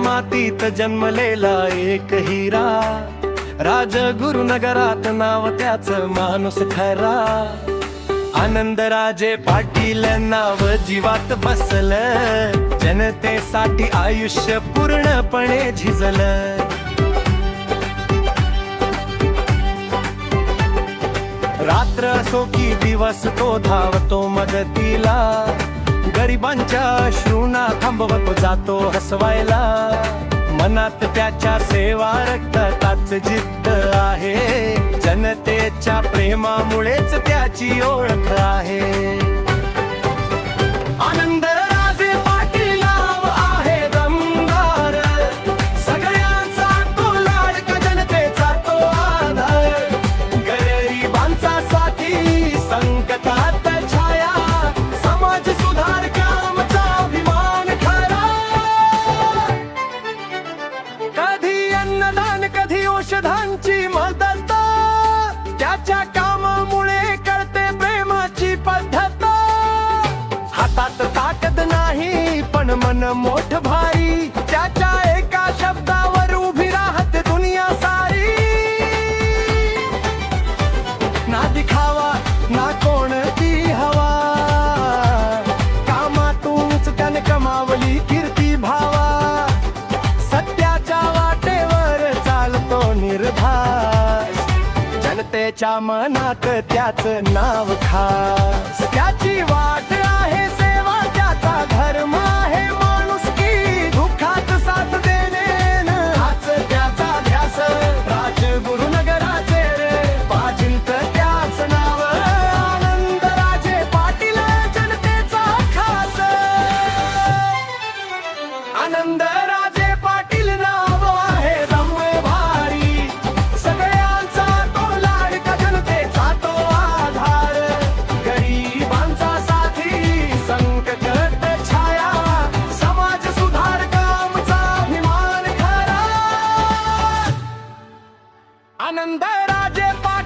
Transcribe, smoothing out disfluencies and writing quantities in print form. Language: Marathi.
मातीत जन्मलेला एक हिरा, राजगुरुनगरात नाव त्याचं माणूस खरा. आनंदराजे पाटील नाव जीवात बसलं, जनतेसाठी आयुष्य पूर्णपणे झिजलं. रात्र असो की दिवस तो धावतो मदतीला, गरिबांच्या अश्रूंना थांबवतो जातो हसवायला. मनात त्याच्या सेवा रक्ताच जिद्द आहे, जनतेच्या प्रेमामुळेच त्याची ओळख आहे. आनंदराजे पाटील नाव आहे दमदार, सगळ्यांचा तो लाडका, जनतेचा तो आधार. गरिबांचा साथी संकटात छाया, समाज सुधार कामचा अभिमान खरा. कधी अन्नदान कधी औषधांची मदत, त्याच्या कामामुळे कळते प्रेमाची पद्धत. हातात ताकद नाही पण मन मोठ भारी, त्याच्या एका शब्दावर उभी राहते दुनिया सारी. ना दिखावा ना कोणती हवा, कामातूनच त्याने कमावली कीर्ती भावा. सत्याच्या वाटेवर चालतो निर्धार, जनतेच्या मनात त्याचं नाव खास. त्याची वाट आहे सेवा, त्याचा धर्म आहे माणुसकी, दुःखात साथ देणे हाच त्याचा ध्यास. राजगुरुनगराचे रे पाटील तर त्याच नाव, आनंदराजे पाटील जनतेचा खास. आनंदराजे पाटील नाव आहे दम्य भारी, सगळ्यांचा तो लाडका, जनतेचा तो आधार. गरिबांचा साथी संकटात छाया, समाज सुधार कामचा अभिमान खरा. आनंदराजे पाटील